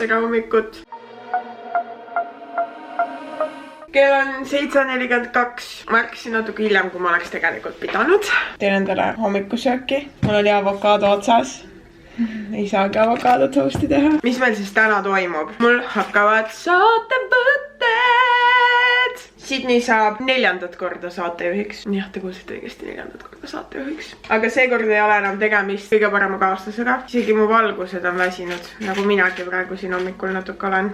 tere hommikut! Kell on 7:42. Ma ärkasin natuke hiljem, kui ma oleks tegelikult pidanud. Teen endale hommikusööki. Mul oli avokaado otsas. Ei saagi avokaado toasti teha. Mis meil siis täna toimub? Mul hakkavad saatevõtted. Sydney saab 4. korda saatejuhiks. Jah, te kuulsite õigesti 4. korda saatejuhiks. Aga seekord ei ole enam tegemist kõige parema kaaslasega. Isegi mu valgused on väsinud, nagu minagi praegu siin hommikul natuke olen.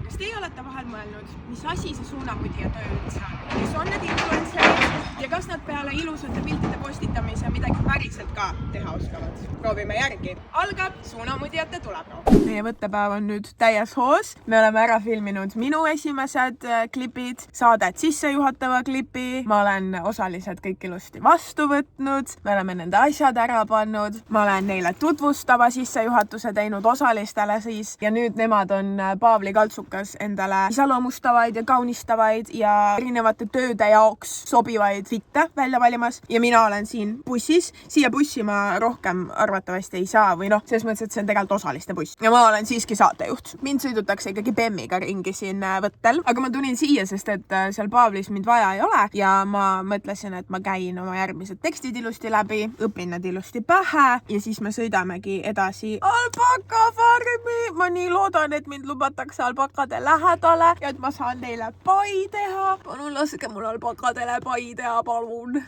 Kas teie olete vahel mõelnud, mis asi see suunamudija töö üldse on? Kes on need influencerid ja kas nad peale ilusate piltide postitamise midagi päriselt ka teha oskavad? Proovime järgi. Algab suunamudijate tuleproov. Meie võttepäev on nüüd täies hoos. Me oleme ära filminud minu esimesed klipid, saadet sissejuhatava klipi. Ma olen osalised kõik ilusti vastu võtnud. Me oleme nende asjad ära pannud. Ma olen neile tutvustava sissejuhatuse teinud osalistele siis ja nüüd nemad on Paavli Kaltsukas endale iseloomustavaid ja kaunistavaid ja erinevate tööde jaoks sobivaid fitte välja valimas ja mina olen siin bussis. Siia bussi ma rohkem arvatavasti ei saa või noh, selles mõttes, et see on tegelikult osaliste buss ja ma olen siiski saatejuht. Mind sõidutakse ikkagi BEM-iga ringi siin võttel, aga ma tulin siia, sest et seal Paavlis mind vaja ei ole ja ma mõtlesin, et ma käin oma järgmised tekstid ilusti läbi, õpin nad ilusti pähe ja siis me sõidamegi edasi alpakafarmi. Ma nii loodan, et mind lubatakse alpakade lähedale ja et ma saan neile pai teha. Palun laske mul alpakadele pai teha, palun.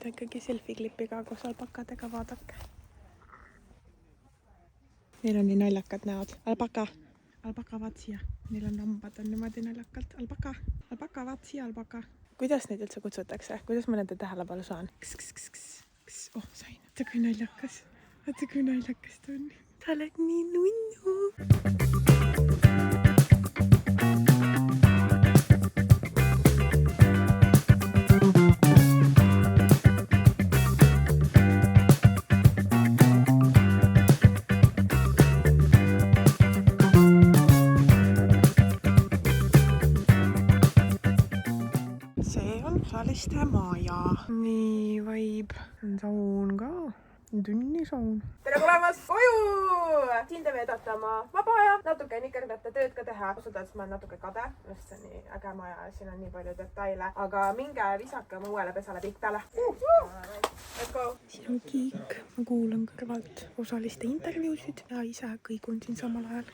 Ikkagi selfie-klippi ka koos alpakadega, vaadake. Neil on nii naljakad näod. Alpaka, vaat siia. Neil on lambad on niimoodi naljakalt. Alpaka, vaat siia, alpaka. Kuidas neid üldse kutsutakse? Kuidas ma nende tähelepanu saan? Oh, sain. Vaata kui naljakas. Vaata kui naljakas ta on. Ta oled nii nunnu. Osaliste maja. Nii vaib. On saun ka. Tünni saun. Tere tulemast koju! Siin te veedate oma vaba aja. Natuke nikerdate tööd ka teha. Osutades ma olen natuke kade. Just see on nii äge maja ja siin on nii palju detaile. Aga minge visake oma uuele pesale pikk peale. Let's go! Siin on kiik. Ma kuulan kõrvalt osaliste intervjuusid ja ise kõigun siin samal ajal.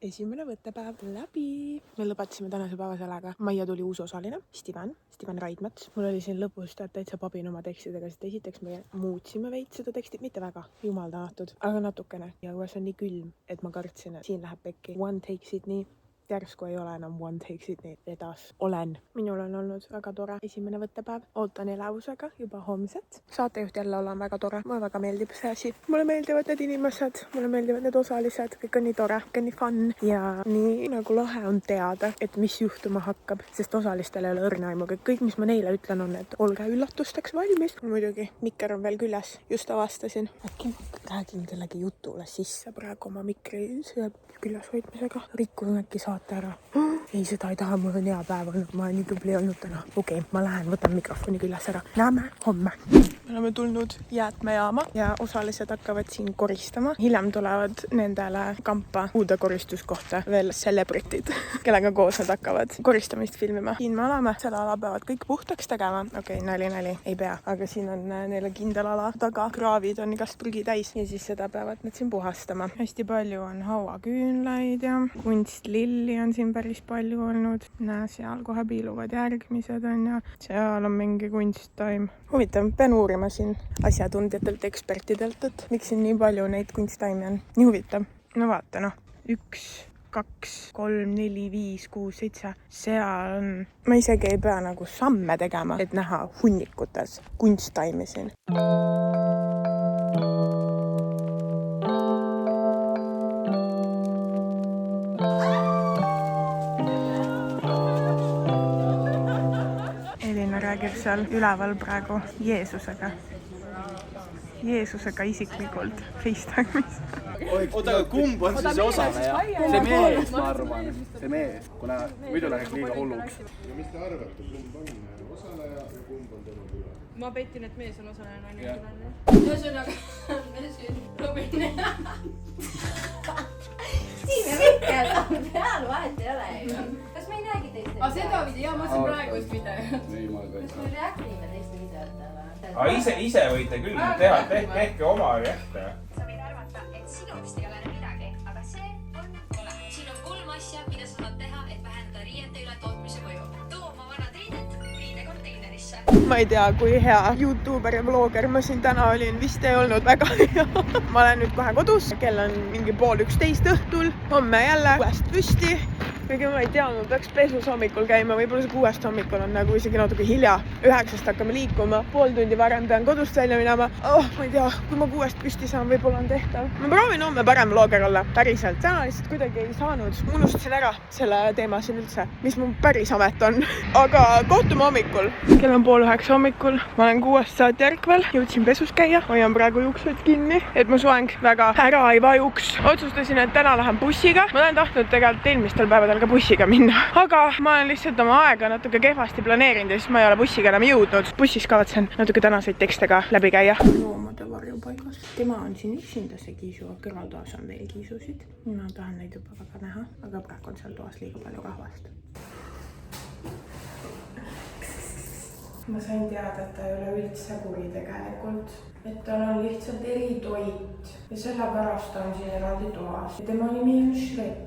Esimene võttepäev läbi. Me lõpetasime tänase päeva sellega. Maia tuli uus osaline, Steven Raidmets. Mul oli siin lõpus täitsa papin oma tekstidega, sest esiteks me muutsime veits seda tekstit, mitte väga, jumal tänatud, aga natukene. Ja õues on nii külm, et ma kartsin, et siin läheb pekki. One take Sydney. Järsku ei ole enam One Take Sydney edas. Olen. Minul on olnud väga tore esimene võttepäev. Ootan elevusega juba homset. Saatejuht jälle olen väga tore. Mulle väga meeldib see asi. Mulle meeldivad need inimesed. Mulle meeldivad need osalised. Kõik on nii tore. Kõik on nii fun. Ja nii nagu lahe on teada, et mis juhtuma hakkab. Sest osalistel ei ole õrna aimuga. Kõik, mis ma neile ütlen, on, et olge üllatusteks valmis. Muidugi, mikker on veel küljes. Just avastasin. Äkki räägin kellegi jutule sisse praegu oma mikri küljes hoidmisega. Rikkusin äkki saate ära. Ei, seda ei taha, mul on hea päev olnud, ma olen nii tubli olnud täna. Okei, ma lähen, võtan mikrofoni küljes ära. Näeme homme. Me oleme tulnud jäätmejaama ja osalised hakkavad siin koristama. Hiljem tulevad nendele kampa uude koristuskohta veel celebritid, kellega koos nad hakkavad koristamist filmima. Siin me oleme, selle ala peavad kõik puhtaks tegema. Okei, nali, ei pea, aga siin on neile kindel ala taga. Kraavid on igast prügi täis ja siis seda peavad nad siin puhastama. Hästi palju on hauaküünlaid ja kunstlilli on siin päris palju olnud. Näe, seal kohe piiluvad järgmised on ja seal on mingi kunsttaim. Huvitav, pean uurima siin asjatundjatelt, ekspertidelt, et miks siin nii palju neid kunsttaimi on. Nii huvitav. No vaata, 1, 2, 3, 4, 5, 6, 7. Seal on... Ma isegi ei pea nagu samme tegema, et näha hunnikutes kunsttaimi siin. seal üleval praegu Jeesusega isiklikult FaceTime'is. Oota, aga kumb on siis osaleja? See mees, ma arvan. See mees, kuna muidu läheks liiga hulluks. Ja mis te arvate, kumb on osaleja ja kumb on tema küla? Ma pettin, et mees on osaleja, naine on külaline. Ühesõnaga, mees on Robin. Siin me võtke, peal vahet ei ole ju. Kas me ei näegi teiste videot? Seda video, ma siin praegust video. Kas me reaktime teiste videotele? Aga ise võite küll teha, tehke oma reakte. Sa võid arvata, et sinust ei ole midagi, aga see on kole. Siin on 3 asja, mida sa saad teha, et vähendada riiete üle tootmise mõju. Too oma vanad riided riidekonteinerisse. Ma ei tea, kui hea YouTuber ja vlogger ma siin täna olin, vist ei olnud väga hea. Ma olen nüüd kohe kodus, kell on mingi 10:30 õhtul, homme jälle 6 püsti. Kuigi ma ei teadnud, peaks pesus hommikul käima, võib-olla see 6 hommikul on nagu isegi natuke hilja. 9 hakkame liikuma, pool tundi varem pean kodust välja minema. Ma ei tea, kui ma 6 püsti saan, võib-olla on tehtav. Ma proovin homme parem vlogger olla, päriselt. Täna lihtsalt kuidagi ei saanud. Unustasin ära selle teema siin üldse, mis mu päris amet on. Aga kohtume hommikul. Kell on 8:30 hommikul. Ma olen 6 saati ärkvel, jõudsin pesus käia. Hoian praegu juuksed kinni, et mu soeng väga ära ei vajuks. Otsustasin, et täna lähen bussiga. Ma olen tahtnud tegelikult eelmistel päevadel ka bussiga minna, aga ma olen lihtsalt oma aega natuke kehvasti planeerinud ja siis ma ei ole bussiga enam jõudnud. Bussis kavatsen natuke tänaseid tekste ka läbi käia. Loomade varjupaigas. Tema on siin üksinda see kiisu, kõrvaltoas on veel kiisusid. Ma tahan neid juba väga näha, aga praegu on seal toas liiga palju rahvast. Ma sain teada, et ta ei ole üldse kuri tegelikult, et tal on lihtsalt eritoit ja sellepärast on siin eraldi toas. Tema nimi on Shrek.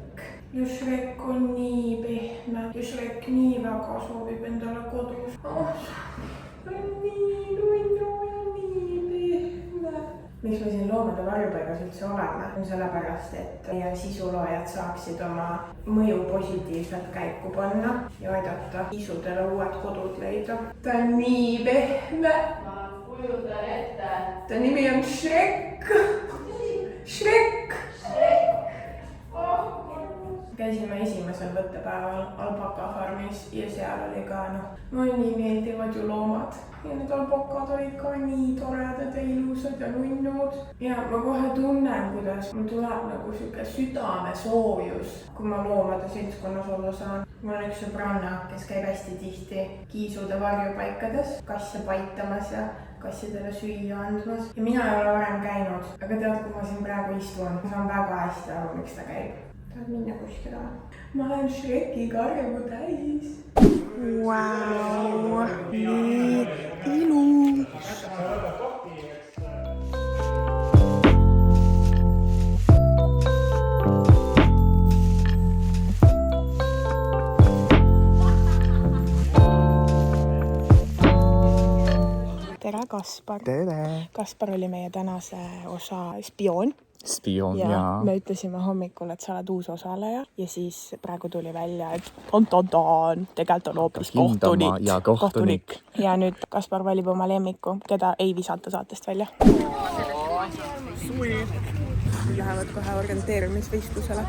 Ja Shrek on nii pehme ja Shrek nii väga soovib endale kodus. Ta on nii nunnu ja nii pehme. Miks me siin loomade varjupaigas üldse oleme? On sellepärast, et meie sisuloojad saaksid oma mõju positiivselt käiku panna ja aidata isudele uued kodud leida. Ta on nii pehme. Ma kujutan ette. Ta nimi on Shrek. Shrek. Käisime esimesel võttepäeval albakafarmis ja seal oli ka mulle nii meeldivad ju loomad. Ja need albakad olid ka nii toredad ja ilusad ja nunnud. Ja ma kohe tunnen, kuidas mul tuleb nagu siuke südamesoojus, kui ma loomade seltskonnas olla saan. Mul on üks sõbranna, kes käib hästi tihti kiisude varjupaikades, kasse paitamas ja kassidele süüa andmas. Ja mina ei ole varem käinud, aga tead, kui ma siin praegu istun, ma saan väga hästi aru, miks ta käib. Tahad minna kuskile? Ma olen Shrekiga arvu täis. Vau, nii ilus. Tere, Kaspar. Tere! Kaspar oli meie tänase osa spioon. Ja me ütlesime hommikul, et sa oled uus osaleja ja siis praegu tuli välja, et tegelikult on hoopis kohtunik. Ja nüüd Kaspar valib oma lemmiku, keda ei visata saatest välja. Lähevad kohe orienteerimisvõistlusele.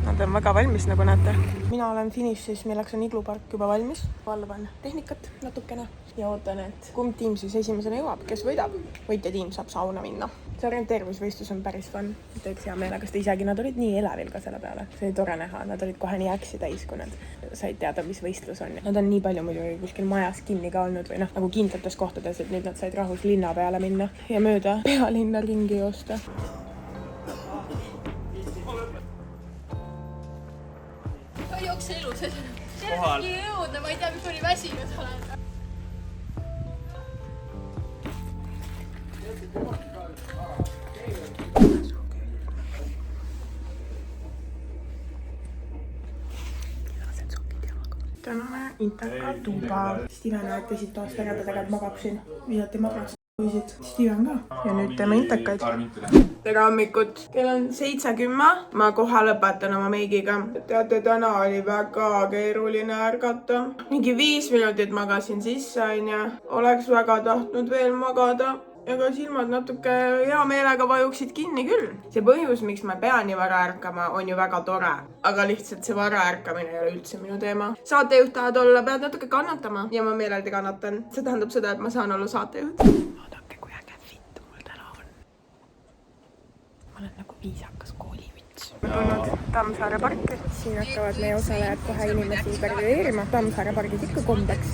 Nad on väga valmis, nagu näete. Mina olen finišis, milleks on iglupark juba valmis. Valvan tehnikat natukene ja ootan, et kumb tiim siis esimesena jõuab, kes võidab. Võitja tiim saab sauna minna. See orienteerimisvõistlus on päris fun. Teeks hea meelega, sest isegi nad olid nii elavil ka selle peale. See oli tore näha, nad olid kohe nii äksi täis, kui nad said teada, mis võistlus on. Nad on nii palju muidu kuskil majas kinni ka olnud või nagu kindlates kohtades, et nüüd nad said rahus linna peale minna ja mööda pealinna ringi joosta. Jookse elu, see on jõudne, ma ei tea, mis oli väsinud olen. Tänane Intaka tuba. Steven rääkisid toast tegada, tegelikult magaksin. Visati magaks. Steven ka. Ja nüüd teeme intakaid. Tere hommikut. Kell on 7:10. Ma kohe lõpetan oma meigiga. Teate, täna oli väga keeruline ärgata. Mingi 5 minutit magasin sisse, on ja oleks väga tahtnud veel magada. aga silmad natuke hea meelega vajuksid kinni küll. See põhjus, miks ma pean nii vara ärkama, on ju väga tore. Aga lihtsalt see vara ärkamine ei ole üldse minu teema. Saatejuht tahad olla, pead natuke kannatama. Ja ma meeleldi kannatan. See tähendab seda, et ma saan olla saatejuht. Vaadake, kui äge fit mul täna on. Ma olen nagu viisakas koolivits. Ma tulnud Tammsaare parki. Siin hakkavad meie osalejad kohe inimesi intervjueerima. Tammsaare pargis ikka kombeks.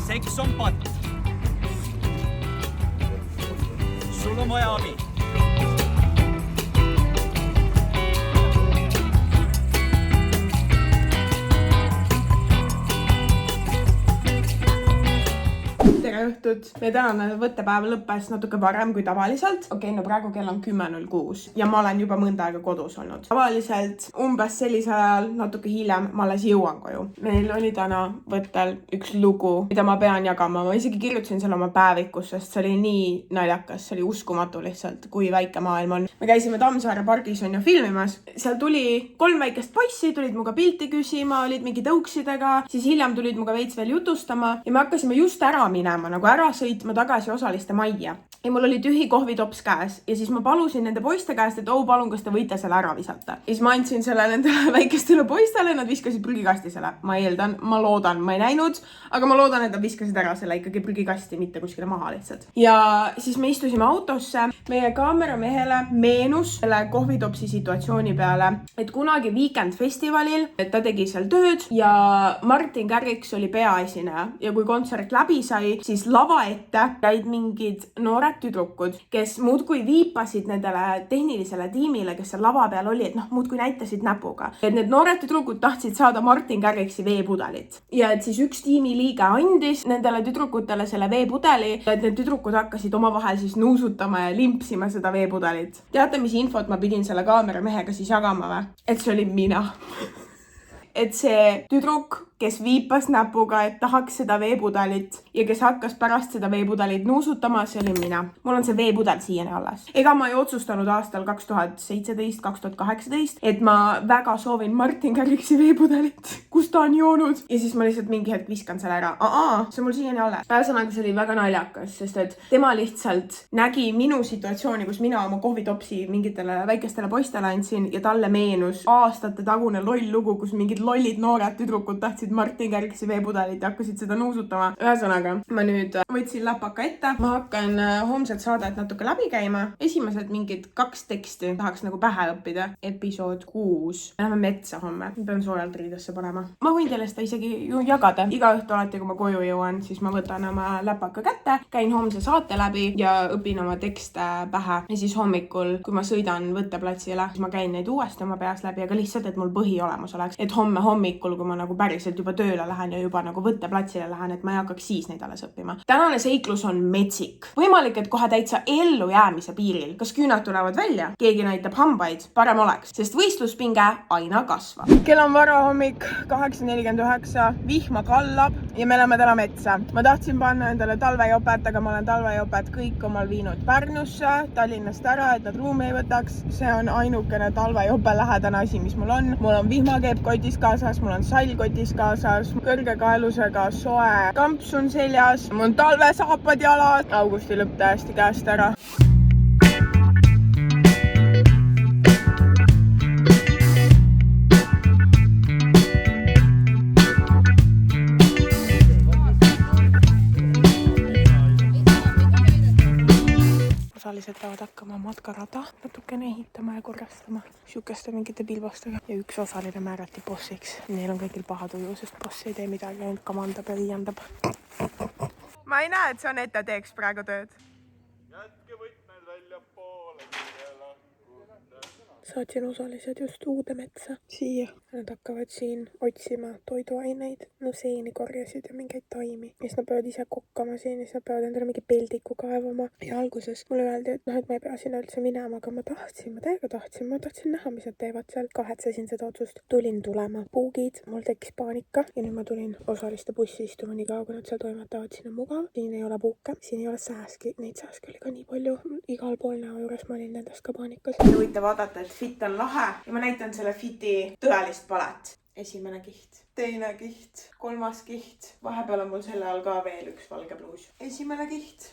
Seks on patt. Sul on vaja abi. Tere õhtut! Meie tänane võttepäev lõppes natuke varem kui tavaliselt. No praegu kell on 10.06 ja ma olen juba mõnda aega kodus olnud. Tavaliselt umbes sellisel ajal, natuke hiljem, ma alles jõuan koju. Meil oli täna võttel üks lugu, mida ma pean jagama. Ma isegi kirjutasin selle oma päevikus, sest see oli nii naljakas. See oli uskumatu lihtsalt, kui väike maailm on. Me käisime Tammsaare pargis on ju filmimas. Seal tuli 3 väikest poissi, tulid muga pilti küsima, olid mingi tõuksidega. Siis hiljem tulid muga veits veel jutustama ja me hakkasime just ära minema, nagu ära sõitma tagasi osaliste majja. Ja mul oli tühi kohvitops käes ja siis ma palusin nende poiste käest, et palun, kas te võite selle ära visata. Ja siis ma andsin selle nendele väikestele poistele, nad viskasid prügikasti selle. Ma eeldan, ma loodan, ma ei näinud, aga ma loodan, et nad viskasid ära selle ikkagi prügikasti, mitte kuskile maha lihtsalt. Ja siis me istusime autosse. Meie kaameramehele meenus selle kohvitopsi situatsiooni peale, et kunagi Weekend festivalil, et ta tegi seal tööd ja Martin Garrix oli peaesineja ja kui kontsert läbi sai, siis lava ette käid mingid noored tüdrukud, kes muudkui viipasid nendele tehnilisele tiimile, kes seal lava peal oli, et muudkui näitasid näpuga. Et need noored tüdrukud tahtsid saada Martin Garrixi veepudelit. Ja et siis üks tiimi liige andis nendele tüdrukutele selle veepudeli, et need tüdrukud hakkasid omavahel siis nuusutama ja limpsima seda veepudelit. Teate, mis infot ma pidin selle kaameramehega siis jagama või? Et see oli mina. Et see tüdruk, kes viipas näpuga, et tahaks seda veepudelit ja kes hakkas pärast seda veepudelit nuusutama, see oli mina. Mul on see veepudel siiani alles. Ega ma ei otsustanud aastal 2017-2018, et ma väga soovin Martin Garrixi veepudelit, kus ta on joonud. Ja siis ma lihtsalt mingi hetk viskan selle ära. See on mul siiani alles. Ühesõnaga, see oli väga naljakas, sest et tema lihtsalt nägi minu situatsiooni, kus mina oma kohvitopsi mingitele väikestele poistele andsin ja talle meenus aastate tagune loll lugu, kus mingid lollid noored tüdrukud tahtsid Martin Garrixi veepudelit ja hakkasid seda nuusutama. Ühesõnaga, ma nüüd võtsin läpaka ette. Ma hakkan homset saadet natuke läbi käima. Esimesed mingid 2 teksti tahaks nagu pähe õppida. Episood 6. Läheme metsa homme. Ma pean soojalt riidesse panema. Ma võin teile seda isegi ju jagada. Iga õhtu alati, kui ma koju jõuan, siis ma võtan oma läpaka kätte, käin homse saate läbi ja õpin oma tekste pähe. Ja siis hommikul, kui ma sõidan võtteplatsile, siis ma käin neid uuesti oma peas läbi, aga lihtsalt, et mul põhi olemas oleks. Et homme hommikul, kui ma nagu päriselt juba tööle lähen ja juba nagu võtteplatsile lähen, et ma ei hakkaks siis neid alles õppima. Tänane seiklus on metsik. Võimalik, et kohe täitsa ellujäämise piiril. Kas küünad tulevad välja? Keegi näitab hambaid? Parem oleks, sest võistluspinge aina kasvab. Kell on varahommik 8.49, vihma kallab ja me oleme täna metsa. Ma tahtsin panna endale talvejopet, aga ma olen talvejopet kõik omal viinud Pärnusse, Tallinnast ära, et nad ruumi ei võtaks. See on ainukene talvejope lähedane asi, mis mul on. Mul on vihmakeep kotis kaasas, mul on sall kotis kaasas, kõrgekaalusega soe kamps on seljas, mul on talvesaapad jalad, augusti lõpp täiesti käest ära. Osalised peavad hakkama matkarada natukene ehitama ja korrastama sihukeste mingite pilbastega. Ja üks osaline määrati bossiks. Neil on kõigil paha tuju, sest boss ei tee midagi, ainult kamandab ja viiendab. Ma ei näe, et see on ette teeks praegu tööd. Jätke võtmed välja poole. saatsin osalised just uude metsa siia. Nad hakkavad siin otsima toiduaineid, no seeni korjasid ja mingeid taimi. Ja siis nad peavad ise kokkama siin ja siis nad peavad endale mingi peldiku kaevama. Ja alguses mulle öeldi, et et ma ei pea sinna üldse minema, aga ma täiega tahtsin. Ma tahtsin näha, mis nad teevad seal. Kahetsesin seda otsust. Tulin tulema. Puugid, mul tekkis paanika ja nüüd ma tulin osaliste bussi istuma nii kaua, kui nad seal toimetavad. Siin on mugav, siin ei ole puuke, siin ei ole sääski. Neid sääski oli ka nii palju. Igal pool näo juures ma olin nendest ka paanikas. Te võite vaadata, et fit on lahe ja ma näitan selle fiti tõelist palet. Esimene kiht, teine kiht, kolmas kiht. Vahepeal on mul selle all ka veel üks valge pluus. Esimene kiht.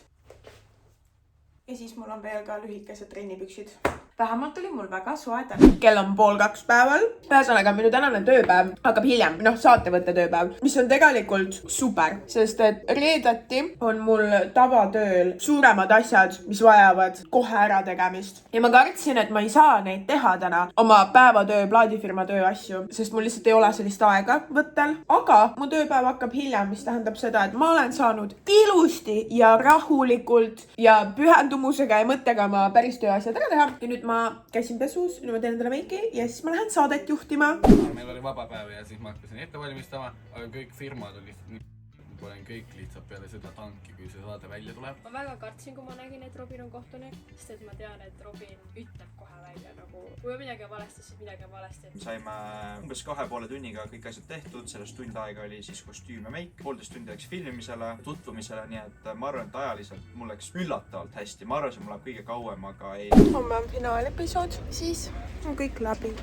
Ja siis mul on veel ka lühikesed trennipüksid. Vähemalt oli mul väga soe täna. Kell on 1:30 päeval. Ühesõnaga, minu tänane tööpäev hakkab hiljem, saatevõtte tööpäev, mis on tegelikult super, sest et reedeti on mul tavatööl suuremad asjad, mis vajavad kohe ära tegemist. Ja ma kartsin, et ma ei saa neid teha täna, oma päevatöö, plaadifirma töö asju, sest mul lihtsalt ei ole sellist aega võttel. Aga mu tööpäev hakkab hiljem, mis tähendab seda, et ma olen saanud ilusti ja rahulikult ja pühendumusega ja mõttega ma päris tööasjad ära teha. Ja nüüd ma käisin pesus, nüüd ma teen endale meiki ja siis ma lähen saadet juhtima. Meil oli vaba päev ja siis ma hakkasin ette valmistama, aga kõik firmad olid lihtsalt nii. Ma panen kõik lihtsalt peale seda tanki, kui see saade välja tuleb. Ma väga kartsin, kui ma nägin, et Robin on kohtunik, sest et ma tean, et Robin ütleb kohe välja nagu, kui midagi on valesti, siis midagi on valesti. Saime umbes 2,5 tunniga kõik asjad tehtud, sellest tund aega oli siis kostüüm ja meik, 1,5 tundi läks filmimisele, tutvumisele, nii et ma arvan, et ajaliselt mul läks üllatavalt hästi. Ma arvasin, mul läheb kõige kauem, aga ei. Homme on finaalepisood, siis on kõik läbi.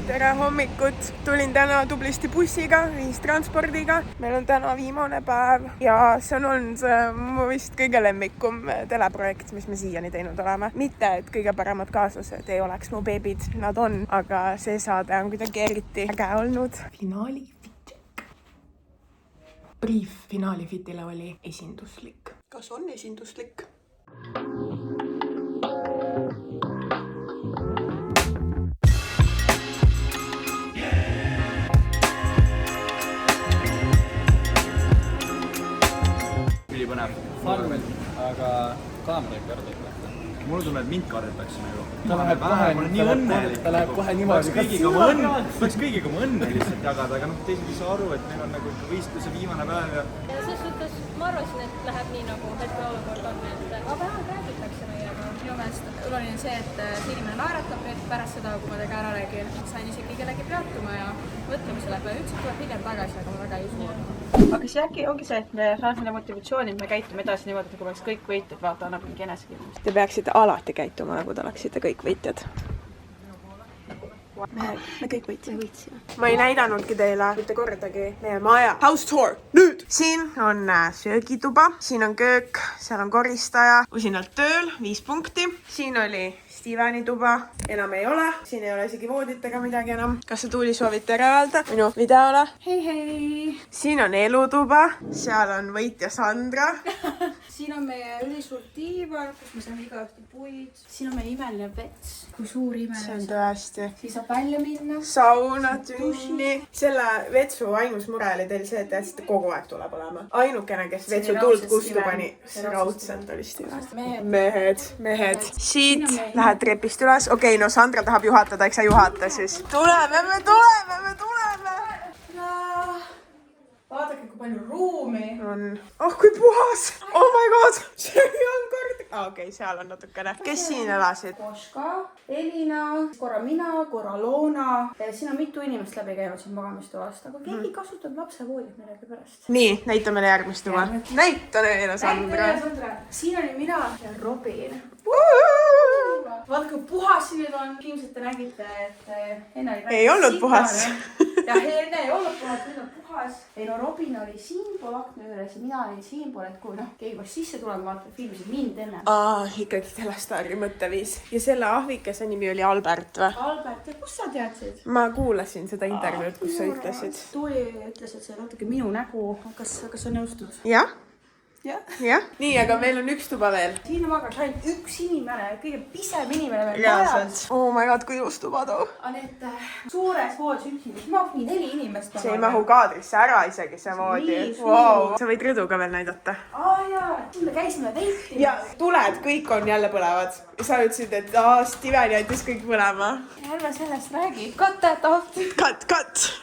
Tere hommikut! Tulin täna tublisti bussiga, ühistranspordiga. Meil on täna viimane päev ja see on olnud mu vist kõige lemmikum teleprojekt, mis me siiani teinud oleme. Mitte, et kõige paremad kaaslased ei oleks mu beebid, nad on, aga see saade on kuidagi eriti äge olnud. Finaali fit. Brief finaali fitile oli esinduslik. Kas on esinduslik? Ülipõnev. Farmel, aga kaamera ei karda. Mulle tunneb, et mind kardetakse nagu. Ta läheb kohe niimoodi. Võiks kõigiga mu õnne lihtsalt jagada, aga teised ei saa aru, et meil on nagu võistluse viimane päev ja... Selles suhtes ma arvasin, et läheb nii nagu hetke olukord on, et aga vähemalt räägitakse meiega. Minu meelest oluline see, et see inimene naeratab nüüd pärast seda, kui ma tega ära räägin. Sain isegi kellegi peatuma ja mõtlema selle peale. Üldse tuleb hiljem tagasi, aga ma väga ei usu. Aga siis äkki ongi see, et me saame selle motivatsiooni, et me käitume edasi niimoodi, kui oleks kõik võitjad, vaata, annab mingi enesekindlust. Te peaksite alati käituma, nagu te oleksite kõik võitjad. Me kõik võitsime. Ma ei näidanudki teile mitte kordagi meie maja. House tour. Nüüd! Siin on söögituba, siin on köök, seal on koristaja. Usinalt tööl, 5 punkti. Siin oli Steveni tuba. Enam ei ole. Siin ei ole isegi voodit ega midagi enam. Kas sa Tuuli soovid tere öelda minu videole? Hei! Siin on elutuba. Seal on võitja Sandra. Siin on meie ülisuur diivan, kus me saame iga õhtu puid. Siin on meie imeline vets. Kui suur imeline. See on tõesti. Siis saab välja minna. Sauna, tünni. Selle vetsu ainus mure oli teil see, et jätsite kogu aeg tuleb olema. Ainukene, kes vetsu tuld kustu pani, raudselt oli Steven. Mehed. Siit lähed trepist üles. Okei, no Sandra tahab juhatada, eks sa juhata siis. Tuleme! Vaadake, kui palju ruumi. On. Oh, kui puhas! Oh my god! See on kord. Okei, seal on natukene. Kes siin elasid? Koška, Elina, korra mina, korra Loona. Siin on mitu inimest läbi käinud siin magamistoast, aga keegi kasutab lapsevoodit millegi pärast. Nii, näita meile järgmist tuba. Näita neile, Sandra. Siin oli mina ja Robin. Vaadake, kui puhas siin nüüd on. Ilmselt te nägite, et enne oli ei olnud puhas. Ja enne ei olnud puhas, nüüd on puhas. Ei no Robin oli siinpool akna juures ja mina olin siinpool, et kui keegi peaks sisse tulema, vaata filmisid mind enne. Ikkagi telestaari mõtteviis. Ja selle ahvikese nimi oli Albert või? Albert, ja kus sa teadsid? Ma kuulasin seda intervjuud, kus sa ütlesid. Tuuli ütles, et see on natuke minu nägu. Kas sa nõustud? Jah. jah, nii, aga meil on üks tuba veel. siin magaks ainult üks inimene, kõige pisem inimene veel reaalselt. Oh my god, kui ilus tuba too. aga need suures voodis üksi, mis mahub nii 4 inimest. see ei mahu kaadrisse ära isegi see voodi. Wow. sa võid rõdu ka veel näidata. jaa, me käisime veitimas. ja tuled kõik on jälle põlevad. sa ütlesid, et Steven jättis kõik põlema. ärme sellest räägi. Cut.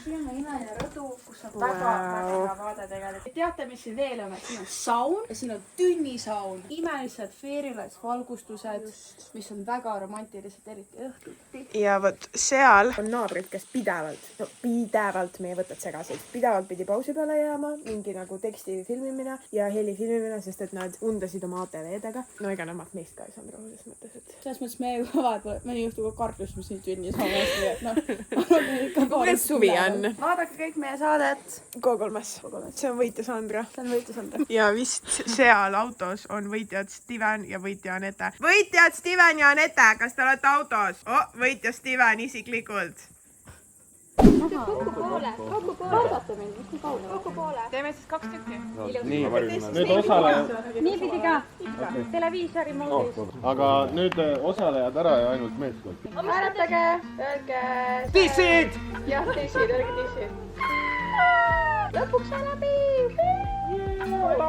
siin on imeline rõdu, kus on väga vaade tegelikult. Teate, mis siin veel on? Siin on saun ja siin on tünnisaun. imelised feerilised valgustused, mis on väga romantilised, eriti õhtuti. ja vot seal on naabrid, kes pidevalt meie võtad segasid. Pidevalt pidi pausi peale jääma, mingi nagu teksti filmimine ja heli filmimine, sest et nad undasid oma ATV-dega. no ega nemad meist ka ei saanud rahu selles mõttes, et... selles mõttes meie vahepeal, meil ei juhtu ka kartus, mis siin tünnisaunast või, et noh. kuidas suvi on? Vaadake kõik meie saadet. K3-s. See on võitja Sandra. Ja vist seal autos on võitjad Steven ja võitja Anette. Võitjad Steven ja Anette, kas te olete autos? Võitja Steven isiklikult. Kokku poole. Vaadate mind, mis nii kaune. Kokku poole. Teeme siis 2 tükki. Nüüd osaleja. Nii pidi ka. Televiisori moodis. Aga nüüd osalejad ära ja ainult meeskond. Hääletage, öelge... Dissid! Jah, dissid, öelge dissid. Lõpuks on läbi!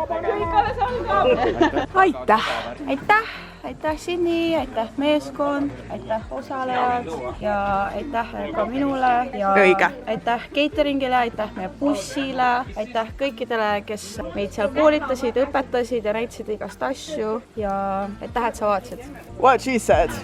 Kõik alles algab! Aitäh! Aitäh Sini, aitäh meeskond, aitäh osalejad ja aitäh ka minule ja aitäh cateringile, aitäh meie bussile, aitäh kõikidele, kes meid seal koolitasid, õpetasid ja näitasid igast asju ja aitäh, et sa vaatasid. What she said.